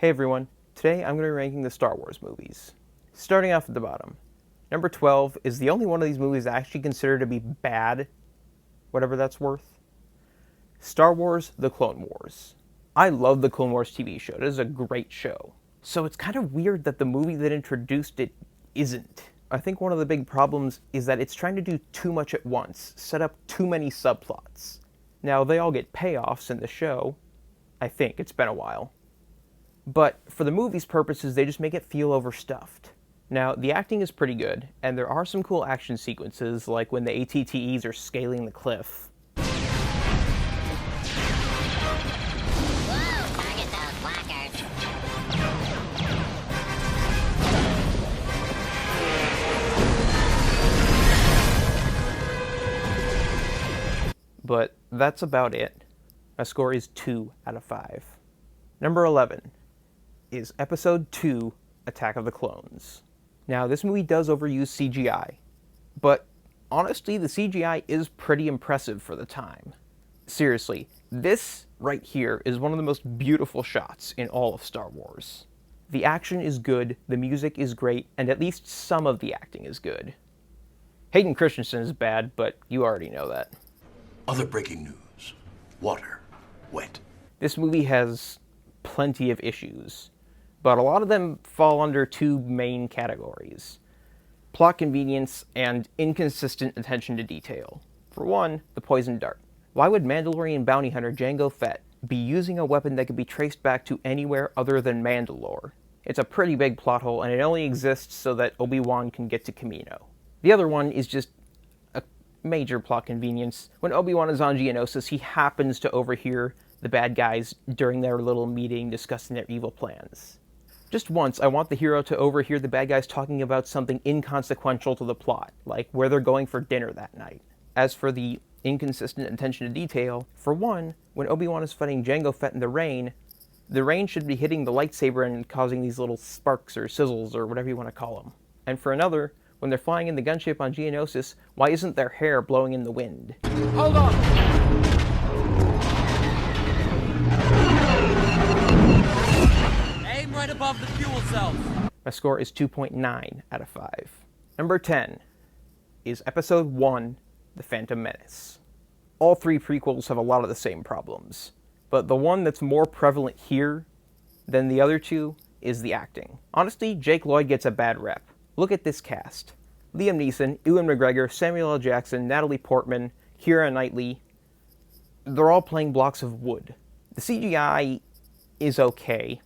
Hey everyone, today I'm going to be ranking the Star Wars movies. Starting off at the bottom, number 12 is the only one of these movies I actually consider to be bad, whatever that's worth. Star Wars: The Clone Wars. I love the Clone Wars TV show, it is a great show. So it's kind of weird that the movie that introduced it isn't. I think one of the big problems is that it's trying to do too much at once, set up too many subplots. Now, they all get payoffs in the show. I think, it's been a while. But for the movie's purposes, they just make it feel overstuffed. Now, the acting is pretty good, and there are some cool action sequences, like when the ATTEs are scaling the cliff. Whoa, target those blackers. But that's about it. My score is 2 out of 5. Number 11 is Episode 2, Attack of the Clones. Now, this movie does overuse CGI, but honestly, the CGI is pretty impressive for the time. Seriously, this right here is one of the most beautiful shots in all of Star Wars. The action is good, the music is great, and at least some of the acting is good. Hayden Christensen is bad, but you already know that. Other breaking news. Water. Wet. This movie has plenty of issues, but a lot of them fall under two main categories: plot convenience and inconsistent attention to detail. For one, the poison dart. Why would Mandalorian bounty hunter Jango Fett be using a weapon that could be traced back to anywhere other than Mandalore? It's a pretty big plot hole, and it only exists so that Obi-Wan can get to Kamino. The other one is just a major plot convenience. When Obi-Wan is on Geonosis, he happens to overhear the bad guys during their little meeting discussing their evil plans. Just once, I want the hero to overhear the bad guys talking about something inconsequential to the plot, like where they're going for dinner that night. As for the inconsistent attention to detail, for one, when Obi-Wan is fighting Jango Fett in the rain should be hitting the lightsaber and causing these little sparks or sizzles or whatever you want to call them. And for another, when they're flying in the gunship on Geonosis, why isn't their hair blowing in the wind? Hold on! Aim right above the fuel cells. My score is 2.9 out of 5. Number 10 is Episode 1, The Phantom Menace. All three prequels have a lot of the same problems, but the one that's more prevalent here than the other two is the acting. Honestly, Jake Lloyd gets a bad rep. Look at this cast: Liam Neeson, Ewan McGregor, Samuel L. Jackson, Natalie Portman, Keira Knightley. They're all playing blocks of wood. The CGI is okay.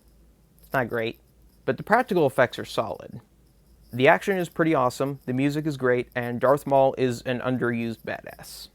It's not great, but the practical effects are solid. The action is pretty awesome, the music is great, and Darth Maul is an underused badass.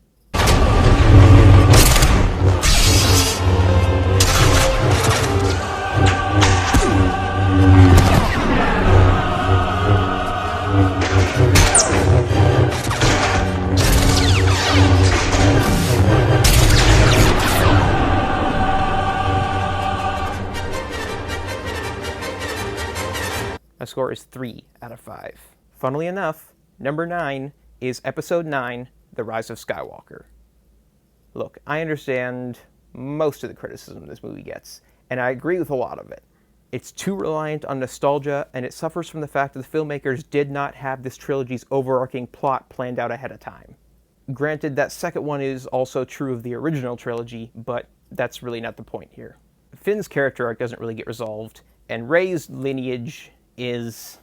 My score is 3 out of 5. Funnily enough, number 9 is Episode 9, The Rise of Skywalker. Look, I understand most of the criticism this movie gets, and I agree with a lot of it. It's too reliant on nostalgia, and it suffers from the fact that the filmmakers did not have this trilogy's overarching plot planned out ahead of time. Granted, that second one is also true of the original trilogy, but that's really not the point here. Finn's character arc doesn't really get resolved, and Rey's lineage is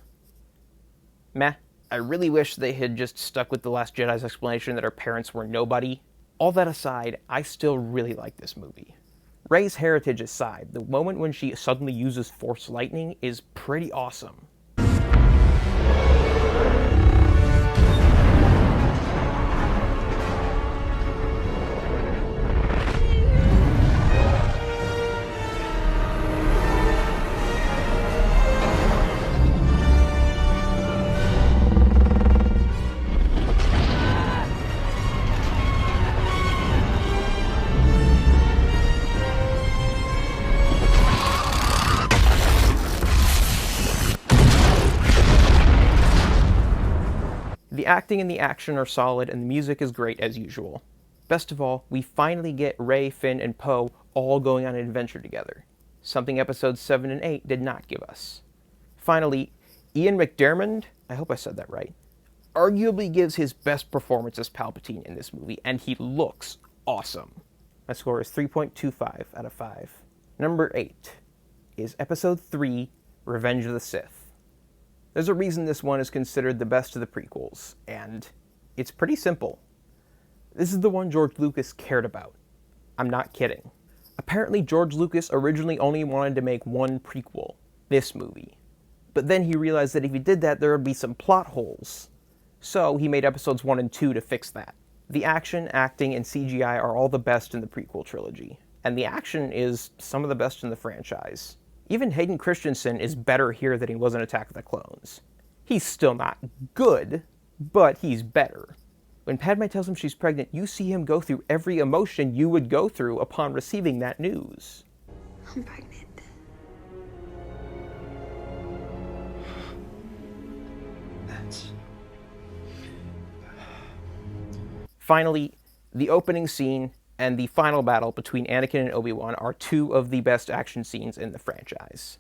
meh. I really wish they had just stuck with The Last Jedi's explanation that her parents were nobody. All that aside, I still really like this movie. Rey's heritage aside, the moment when she suddenly uses Force lightning is pretty awesome. The acting and the action are solid, and the music is great as usual. Best of all, we finally get Rey, Finn, and Poe all going on an adventure together. something episodes 7 and 8 did not give us. Finally, Ian McDiarmid, I hope I said that right, arguably gives his best performance as Palpatine in this movie, and he looks awesome. My score is 3.25 out of 5. Number 8 is Episode 3, Revenge of the Sith. There's a reason this one is considered the best of the prequels, and it's pretty simple. This is the one George Lucas cared about. I'm not kidding. Apparently, George Lucas originally only wanted to make one prequel, this movie. But then he realized that if he did that, there would be some plot holes. So he made episodes 1 and 2 to fix that. The action, acting, and CGI are all the best in the prequel trilogy. And the action is some of the best in the franchise. Even Hayden Christensen is better here than he was in Attack of the Clones. He's still not good, but he's better. When Padme tells him she's pregnant, you see him go through every emotion you would go through upon receiving that news. I'm pregnant. Finally, the opening scene and the final battle between Anakin and Obi-Wan are two of the best action scenes in the franchise.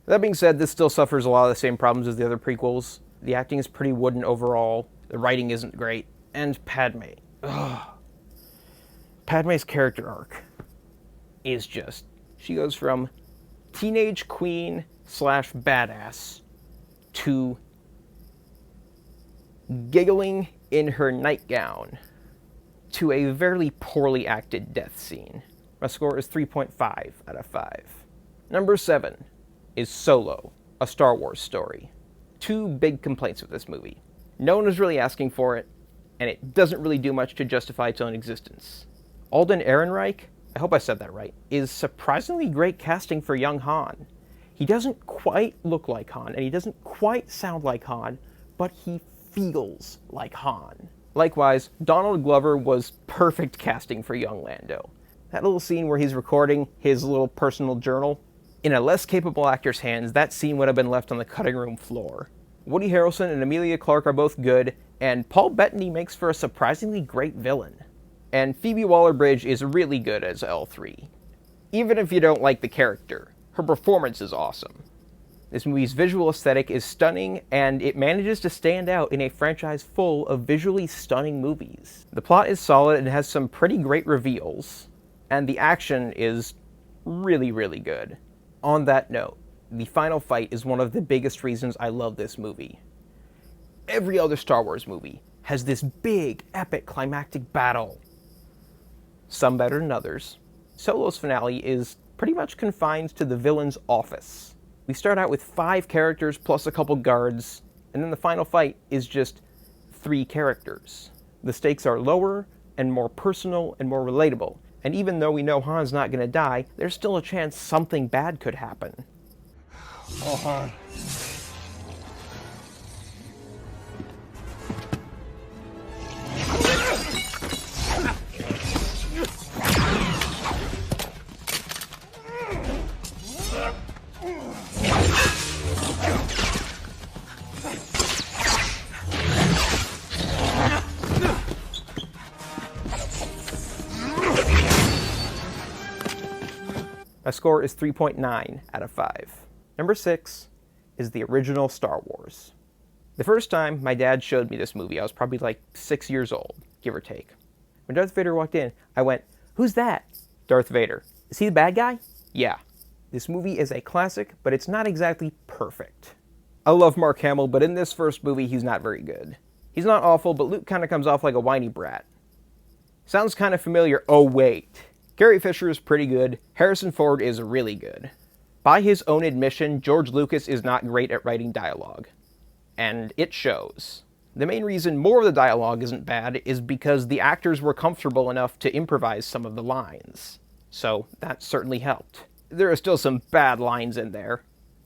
That being said, this still suffers a lot of the same problems as the other prequels. The acting is pretty wooden overall, the writing isn't great, and Padme. Ugh. Padme's character arc is just... She goes from teenage queen / badass to giggling in her nightgown to a very poorly acted death scene. My score is 3.5 out of 5. Number 7 is Solo, a Star Wars story. Two big complaints with this movie. No one was really asking for it, and it doesn't really do much to justify its own existence. Alden Ehrenreich, I hope I said that right, is surprisingly great casting for young Han. He doesn't quite look like Han, and he doesn't quite sound like Han, but he feels like Han. Likewise, Donald Glover was perfect casting for young Lando. That little scene where he's recording his little personal journal, in a less capable actor's hands, that scene would have been left on the cutting room floor. Woody Harrelson and Emilia Clarke are both good, and Paul Bettany makes for a surprisingly great villain. And Phoebe Waller-Bridge is really good as L3. Even if you don't like the character, her performance is awesome. This movie's visual aesthetic is stunning, and it manages to stand out in a franchise full of visually stunning movies. The plot is solid and has some pretty great reveals, and the action is really, really good. On that note, the final fight is one of the biggest reasons I love this movie. Every other Star Wars movie has this big, epic, climactic battle. Some better than others. Solo's finale is pretty much confined to the villain's office. We start out with 5 characters plus a couple guards, and then the final fight is just 3 characters. The stakes are lower and more personal and more relatable. And even though we know Han's not going to die, there's still a chance something bad could happen. Oh, Han. My score is 3.9 out of 5. Number 6 is the original Star Wars. The first time my dad showed me this movie, I was probably like 6 years old, give or take. When Darth Vader walked in, I went, "Who's that?" "Darth Vader." "Is he the bad guy?" "Yeah." This movie is a classic, but it's not exactly perfect. I love Mark Hamill, but in this first movie, he's not very good. He's not awful, but Luke kind of comes off like a whiny brat. Sounds kind of familiar. Oh, wait. Carrie Fisher is pretty good. Harrison Ford is really good. By his own admission, George Lucas is not great at writing dialogue. And it shows. The main reason more of the dialogue isn't bad is because the actors were comfortable enough to improvise some of the lines. So that certainly helped. There are still some bad lines in there.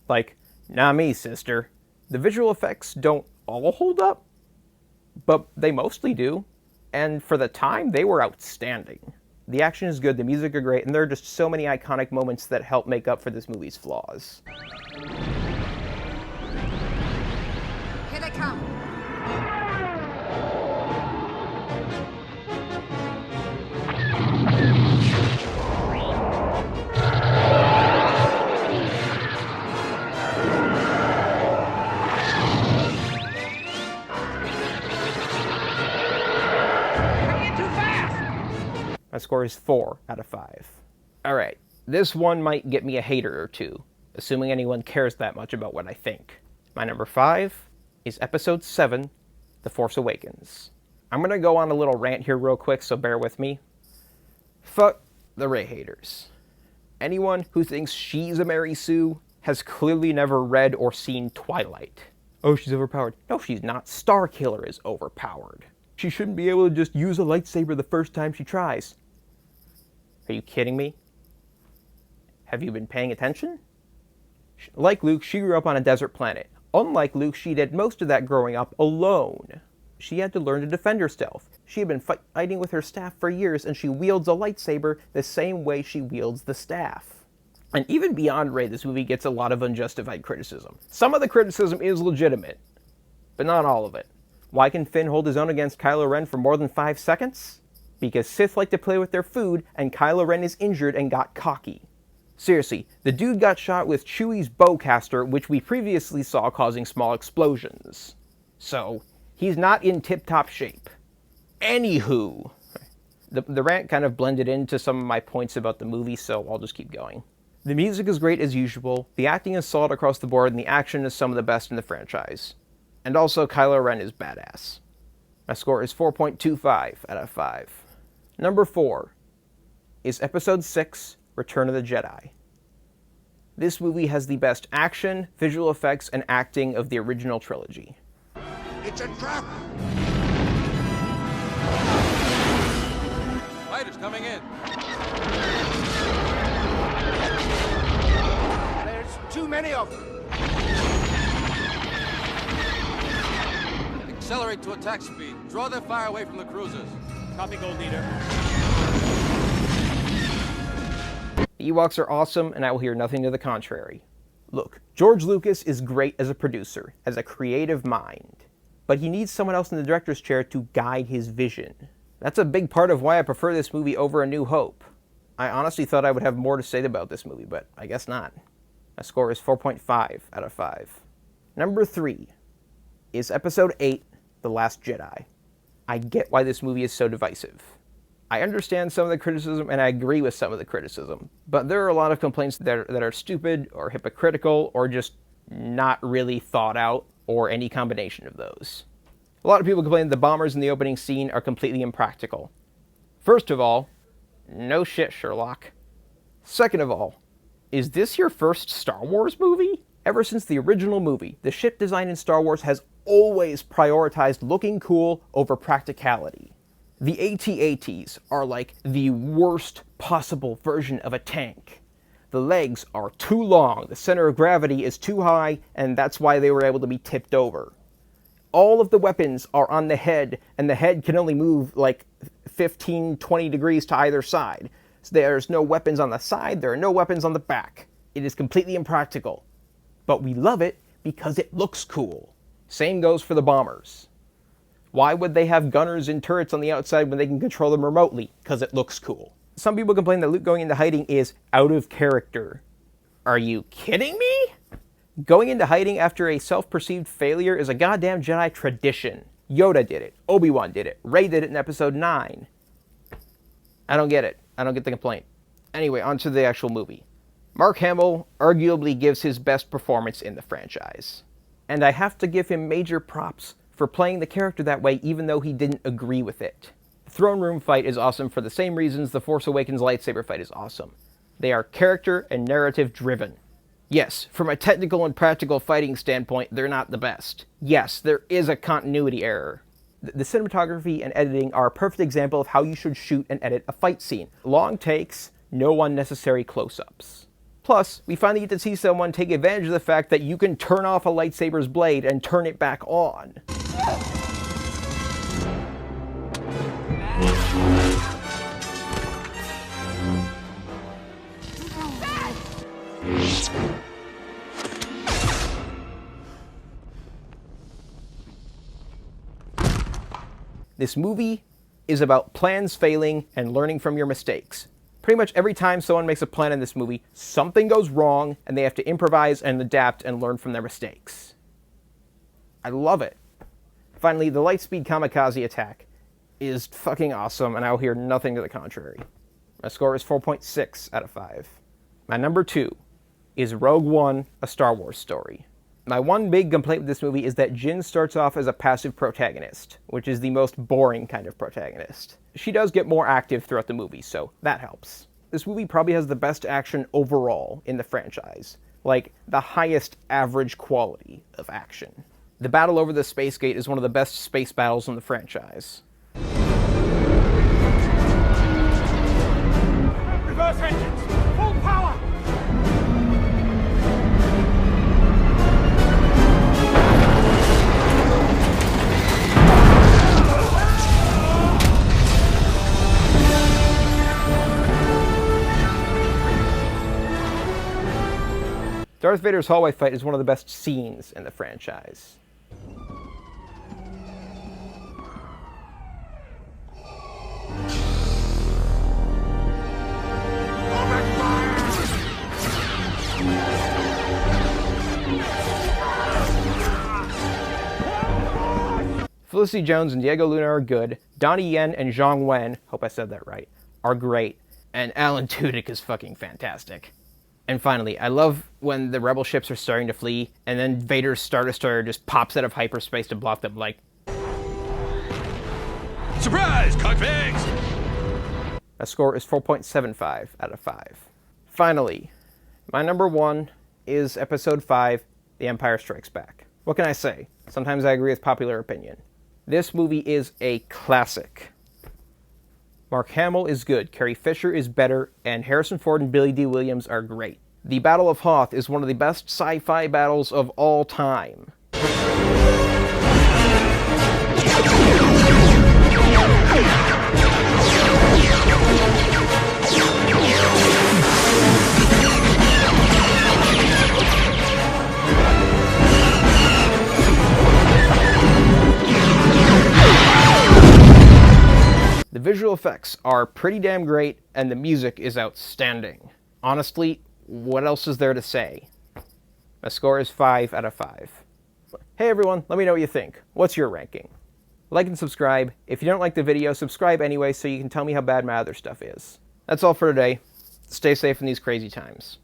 Like, "Nah me, sister." The visual effects don't all hold up, but they mostly do. And for the time, they were outstanding. The action is good, the music are great, and there are just so many iconic moments that help make up for this movie's flaws. Here they come. My score is 4 out of 5. Alright, this one might get me a hater or two, assuming anyone cares that much about what I think. My number 5 is Episode 7, The Force Awakens. I'm gonna go on a little rant here real quick, so bear with me. Fuck the Rey haters. Anyone who thinks she's a Mary Sue has clearly never read or seen Twilight. Oh, she's overpowered. No, she's not. Starkiller is overpowered. She shouldn't be able to just use a lightsaber the first time she tries. Are you kidding me? Have you been paying attention? Like Luke, she grew up on a desert planet. Unlike Luke, she did most of that growing up alone. She had to learn to defend herself. She had been fighting with her staff for years, and she wields a lightsaber the same way she wields the staff. And even beyond Rey, this movie gets a lot of unjustified criticism. Some of the criticism is legitimate, but not all of it. Why can Finn hold his own against Kylo Ren for more than 5 seconds? Because Sith like to play with their food, and Kylo Ren is injured and got cocky. Seriously, the dude got shot with Chewie's bowcaster, which we previously saw causing small explosions. So, he's not in tip-top shape. Anywho, the rant kind of blended into some of my points about the movie, so I'll just keep going. The music is great as usual, the acting is solid across the board, and the action is some of the best in the franchise. And also, Kylo Ren is badass. My score is 4.25 out of 5. Number 4 is Episode 6, Return of the Jedi. This movie has the best action, visual effects, and acting of the original trilogy. It's a trap! Fighters coming in. There's too many of them. Accelerate to attack speed. Draw their fire away from the cruisers. Copy, Gold Leader. The Ewoks are awesome, and I will hear nothing to the contrary. Look, George Lucas is great as a producer, as a creative mind, but he needs someone else in the director's chair to guide his vision. That's a big part of why I prefer this movie over A New Hope. I honestly thought I would have more to say about this movie, but I guess not. My score is 4.5 out of 5. Number 3 is Episode 8, The Last Jedi. I get why this movie is so divisive. I understand some of the criticism, and I agree with some of the criticism, but there are a lot of complaints that are stupid, or hypocritical, or just not really thought out, or any combination of those. A lot of people complain that the bombers in the opening scene are completely impractical. First of all, no shit, Sherlock. Second of all, is this your first Star Wars movie? Ever since the original movie, the ship design in Star Wars has always prioritized looking cool over practicality. The AT-ATs are like the worst possible version of a tank. The legs are too long, the center of gravity is too high, and that's why they were able to be tipped over. All of the weapons are on the head, and the head can only move like 15-20 degrees to either side. So there's no weapons on the side, there are no weapons on the back. It is completely impractical. But we love it because it looks cool. Same goes for the bombers. Why would they have gunners and turrets on the outside when they can control them remotely? Because it looks cool. Some people complain that Luke going into hiding is out of character. Are you kidding me? Going into hiding after a self-perceived failure is a goddamn Jedi tradition. Yoda did it. Obi-Wan did it. Rey did it in Episode 9. I don't get it. I don't get the complaint. Anyway, on to the actual movie. Mark Hamill arguably gives his best performance in the franchise. And I have to give him major props for playing the character that way even though he didn't agree with it. The throne room fight is awesome for the same reasons the Force Awakens lightsaber fight is awesome. They are character and narrative driven. Yes, from a technical and practical fighting standpoint, they're not the best. Yes, there is a continuity error. The cinematography and editing are a perfect example of how you should shoot and edit a fight scene. Long takes, no unnecessary close-ups. Plus, we finally get to see someone take advantage of the fact that you can turn off a lightsaber's blade and turn it back on. This movie is about plans failing and learning from your mistakes. Pretty much every time someone makes a plan in this movie, something goes wrong and they have to improvise and adapt and learn from their mistakes. I love it. Finally, the lightspeed kamikaze attack is fucking awesome, and I'll hear nothing to the contrary. My score is 4.6 out of 5. My number 2 is Rogue One, A Star Wars Story. My one big complaint with this movie is that Jyn starts off as a passive protagonist, which is the most boring kind of protagonist. She does get more active throughout the movie, so that helps. This movie probably has the best action overall in the franchise, like the highest average quality of action. The battle over the space gate is one of the best space battles in the franchise. Reverse engines! Full power! Darth Vader's hallway fight is one of the best scenes in the franchise. Felicity Jones and Diego Luna are good. Donnie Yen and Zhang Wen, hope I said that right, are great. And Alan Tudyk is fucking fantastic. And finally, I love when the rebel ships are starting to flee, and then Vader's Star Destroyer just pops out of hyperspace to block them, like... Surprise, cockpigs! My score is 4.75 out of 5. Finally, my number 1 is Episode 5, The Empire Strikes Back. What can I say? Sometimes I agree with popular opinion. This movie is a classic. Mark Hamill is good, Carrie Fisher is better, and Harrison Ford and Billy D. Williams are great. The Battle of Hoth is one of the best sci-fi battles of all time. The visual effects are pretty damn great, and the music is outstanding. Honestly, what else is there to say? My score is 5 out of 5. Hey everyone, let me know what you think. What's your ranking? Like and subscribe. If you don't like the video, subscribe anyway so you can tell me how bad my other stuff is. That's all for today. Stay safe in these crazy times.